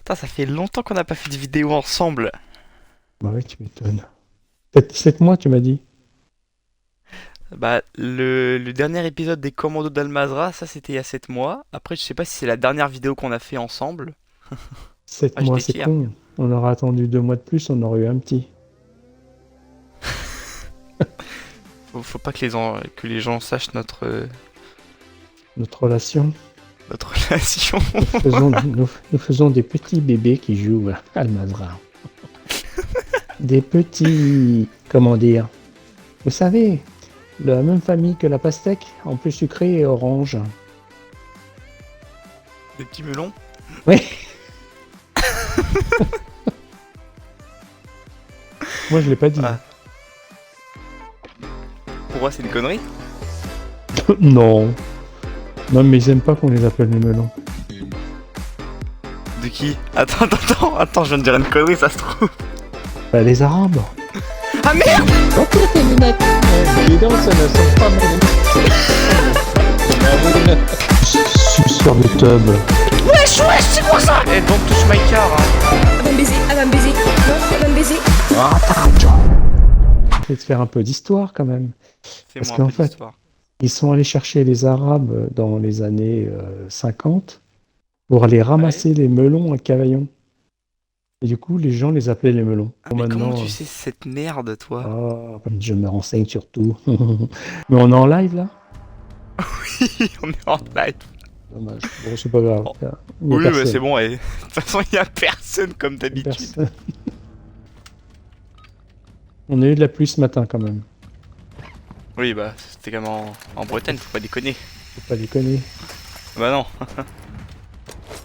Putain, ça fait longtemps qu'on n'a pas fait de vidéo ensemble. Bah oui, tu m'étonnes. 7 mois, tu m'as dit. Bah, le dernier épisode des Commandos d'Almazra, ça c'était il y a 7 mois. Après, je sais pas si c'est la dernière vidéo qu'on a fait ensemble. 7 Ah, mois, j'étais c'est fier. con. On aurait attendu 2 mois de plus, on aurait eu un petit. Faut pas que que les gens sachent Notre relation. notre relation. Nous faisons des petits bébés qui jouent à Almazra. Des petits... Comment dire? Vous savez, la même famille que la pastèque, en plus sucrée et orange. Des petits melons. Oui. Moi, je l'ai pas dit. Ah. Pour moi, c'est une connerie. Non. Non, mais ils aiment pas qu'on les appelle les melons. De qui? Attends, je viens de dire une connerie, ça se trouve. Bah, les Arabes. Ah merde! Dis donc, ça ne sent pas sur le tub. Wesh, c'est quoi ça? Eh, don't touch my car. Hein. Elle va me baiser, non, elle va me baiser. Je vais te faire un peu d'histoire quand même. Parce Fais-moi qu'en un peu fait, d'histoire. ils sont allés chercher les Arabes dans les années 50 pour aller ramasser les melons à Cavaillon. Et du coup, les gens les appelaient les melons. Ah, Bon, mais comment maintenant, tu sais cette merde, toi? je me renseigne sur tout. Mais on est en live là? On est en live. Dommage. Bon, c'est pas grave. Oh. Il y a Oui, bah, personne. c'est bon, et de toute façon, il y a personne comme Il y a d'habitude. personne. On a eu de la pluie ce matin quand même. Oui, bah, c'était quand même en Bretagne, faut pas déconner. Faut pas déconner. Bah non.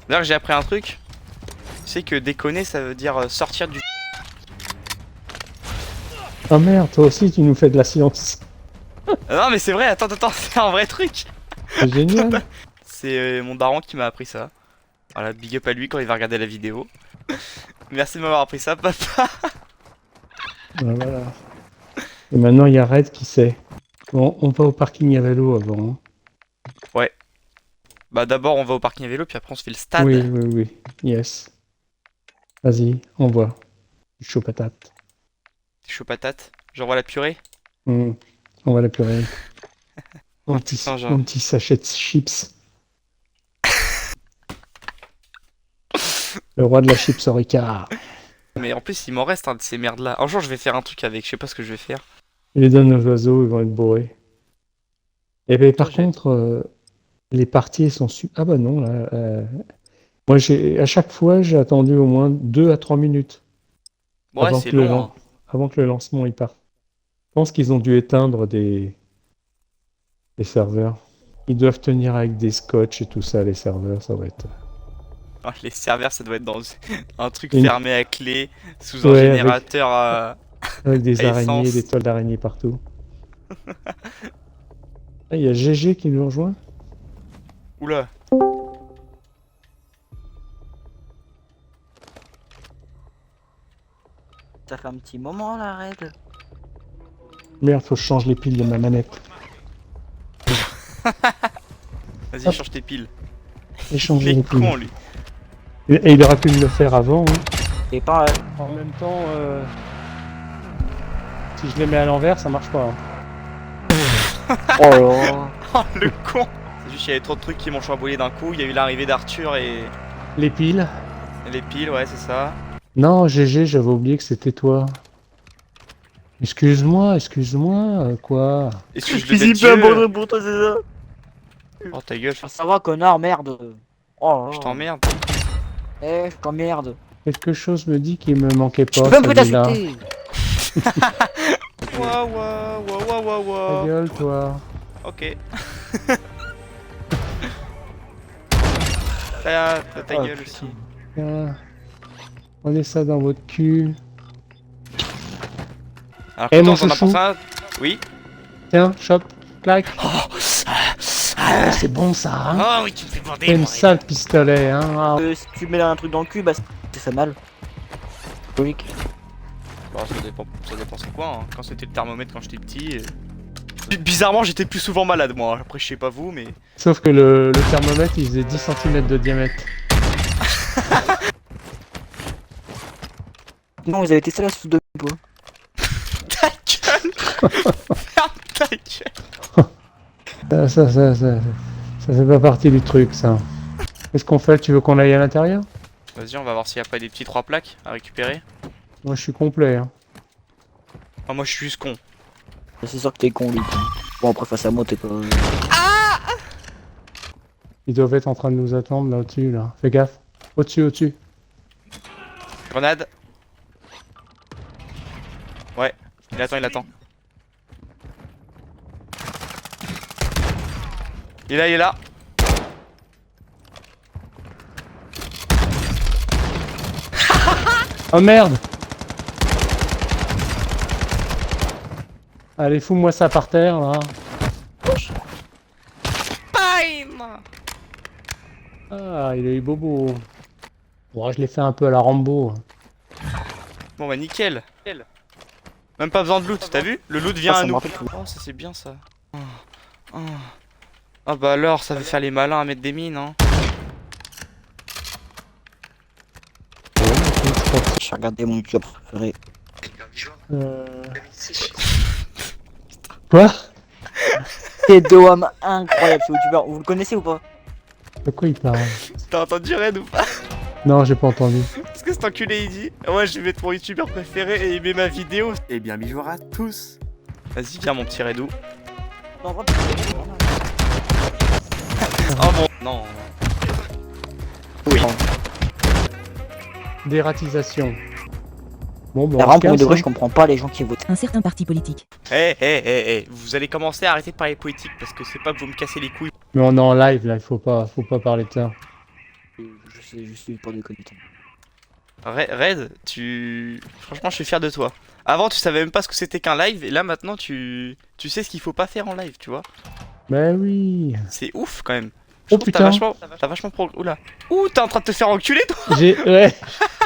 D'ailleurs, j'ai appris un truc. Tu sais que déconner, ça veut dire sortir du... Ah merde, toi aussi tu nous fais de la science. Ah non, mais c'est vrai, attends, c'est un vrai truc. C'est génial. C'est mon daron qui m'a appris ça. Voilà, big up à lui quand il va regarder la vidéo. Merci de m'avoir appris ça, papa. Voilà. Et maintenant il y a Red qui sait. Bon, on va au parking à vélo avant. Hein. Bah d'abord, on va au parking à vélo, puis après on se fait le stade. Oui. Yes. Vas-y, on voit. Chaud patate. Chaud patate. J'envoie la purée. On va la purée. Oh, putain, genre. Mon petit sachet de chips. Le roi de la chips Orica. Mais en plus, il m'en reste un de ces merdes là. Un jour, je vais faire un truc avec, je sais pas ce que je vais faire. Il les donne aux oiseaux, ils vont être bourrés. Et bien, par J'ai- contre, les parties sont Ah bah non, là. Moi, à chaque fois, j'ai attendu au moins 2 à 3 minutes Ouais, avant c'est que le long, hein. avant que le lancement y parte. Je pense qu'ils ont dû éteindre des serveurs. Ils doivent tenir avec des scotch et tout ça, les serveurs, ça va être... Ah, les serveurs, ça doit être dans un truc Une- fermé à clé, sous un Ouais, générateur à... avec des à araignées, essence. des toiles d'araignées partout. Ah, il y a GG qui nous rejoint. Oula. Ça fait un petit moment la règle. Merde, faut que je change les piles de ma manette. Vas-y, Hop. change tes piles. Et Il changer les est piles. con, lui. Et il aurait pu me le faire avant. Hein. Et pas. En même temps, si je les mets à l'envers, ça marche pas. Hein. Oh là. Oh, le con. C'est juste qu'il y avait trop de trucs qui m'ont chamboulé d'un coup. Il y a eu l'arrivée d'Arthur et Les piles. les piles, ouais, c'est ça. Non, GG, j'avais oublié que c'était toi. Excuse-moi, quoi? Est-ce que je le Dieu pour toi, c'est ça. Oh, ta gueule, Ah, ça va, connard, merde. Oh là. je t'emmerde. Eh, je t'emmerde. Quelque chose me dit qu'il me manquait Je pas, peux même plus celui-là. t'insulter. Ta gueule, toi. Ok. T'as ta Oh, gueule putain. aussi. Tiens. Prenez ça dans votre cul. Alors, Eh, quand mon on en a chouchou. pensé un... Oui. Tiens, chope, claque. Ah, c'est bon ça, hein? Oh oui, tu me fais bander. C'est une sale pistolet, hein? Ah. Si tu mets un truc dans le cul, bah ça fait mal. Logique. Bon, ça dépend c'est quoi. Hein. Quand c'était le thermomètre quand j'étais petit. Bizarrement, j'étais plus souvent malade moi. Après, je sais pas vous, mais. Sauf que le thermomètre, il faisait 10 cm de diamètre. Non, vous avez testé la sauce de bois. Ta gueule. Ferme ta gueule. Ça fait pas partie du truc, ça. Qu'est-ce qu'on fait? Tu veux qu'on aille à l'intérieur? Vas-y, on va voir s'il y a pas des petits 3 plaques à récupérer. Moi, je suis complet, hein. Ah, moi je suis juste con. C'est sûr que t'es con, lui. Bon, après, face à moi, t'es pas. Ils doivent être en train de nous attendre là au-dessus, là. Fais gaffe. Au-dessus, au-dessus. Grenade. Ouais, il attend, il attend. Il est là, il est là. Oh merde! Allez, fous-moi ça par terre, là. Bam. Ah, il a eu bobo. Bon, je l'ai fait un peu à la Rambo. Bon bah nickel. Même pas besoin de loot, t'as vu? Le loot vient Ah, à ça me nous. rappelle tout. Oh, ça c'est bien ça. Ah bah alors, ça veut faire les malins à mettre des mines, hein. J'ai regardé mon YouTube préféré. Quoi? C'est deux hommes incroyables, ce youtubeur. Vous le connaissez ou pas? De quoi il parle? T'as entendu Red ou pas? Non, j'ai pas entendu. Parce que cet enculé il dit ouais, je vais mettre mon youtubeur préféré et il met ma vidéo. Eh bien, bonjour à tous. Vas-y, viens mon petit Redou. Non, vraiment. Oh bon, non. Oui. Dératisation. Bon, bon, Vraiment, pour de vrai, je comprends pas les gens qui votent. Un certain parti politique. Vous allez commencer à arrêter de parler politique parce que c'est pas que vous me cassez les couilles. Mais on est en live là, il faut pas parler de ça. Je sais, je suis pour déconner. Red, franchement, je suis fier de toi. Avant, tu savais même pas ce que c'était qu'un live, et là maintenant, tu sais ce qu'il faut pas faire en live, tu vois. Mais oui. C'est ouf quand même. Je Oh trouve que putain. t'as vachement Oula. Ouh, t'es en train de te faire enculer, toi.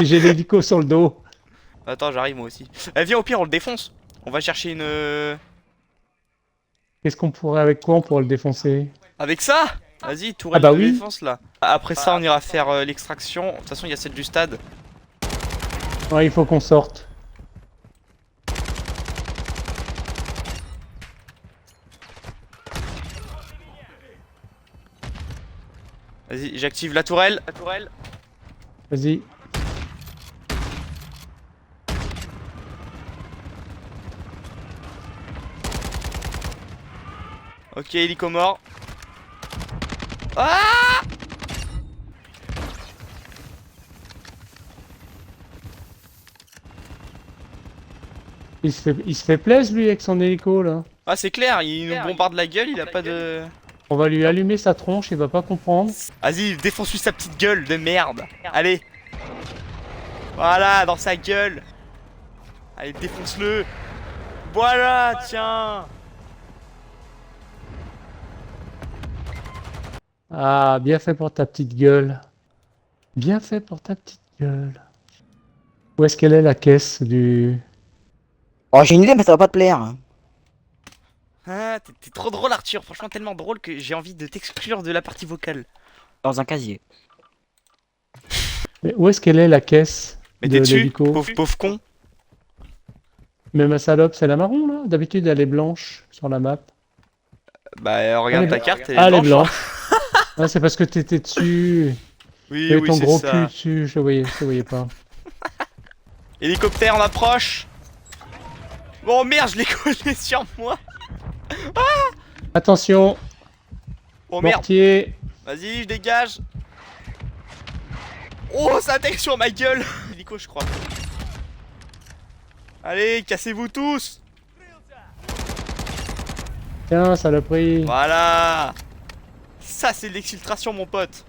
J'ai l'hélico sur le dos. Attends, j'arrive moi aussi. Viens, au pire, on le défonce. On va chercher une. Qu'est-ce qu'on pourrait avec quoi on pourrait le défoncer? Avec ça. Vas-y, tourelle bah de oui. défense là. Après ça, on ira faire l'extraction. De toute façon, il y a celle du stade. Ouais, il faut qu'on sorte. Vas-y, j'active la tourelle. Vas-y. Ok, hélico mort. Ah! Il se fait plaisir lui avec son hélico là. Ah, c'est clair, il nous bombarde la gueule, il a pas de. On va lui allumer sa tronche, il va pas comprendre. Vas-y, défonce-lui sa petite gueule de merde. Allez. Voilà, dans sa gueule. Allez, défonce-le. Voilà, tiens. Ah, bien fait pour ta petite gueule. Bien fait pour ta petite gueule. Où est-ce qu'elle est la caisse du... Oh, j'ai une idée, mais ça va pas te plaire. Ah, t'es trop drôle, Arthur. Franchement, tellement drôle que j'ai envie de t'exclure de la partie vocale. Dans un casier. Mais où est-ce qu'elle est la caisse Mais de t'es dessus, l'hélico? pauvre con. Mais ma salope, c'est la marron là? D'habitude elle est blanche sur la map. Bah, regarde Elle ta est- carte, elle Ah, elle est est blanche. blanche. Ah, c'est parce que t'étais dessus. Oui, T'avais oui, ton c'est gros ça. cul dessus, je te voyais pas. Hélicoptère, on approche. Oh merde, je l'ai collé sur moi. Attention, Oh merde. mortier. Vas-y, je dégage. Oh, ça attaque sur ma gueule. Hélico, je crois. Allez, cassez-vous tous. Tiens, saloperie. Voilà. Ça, c'est de l'exfiltration, mon pote.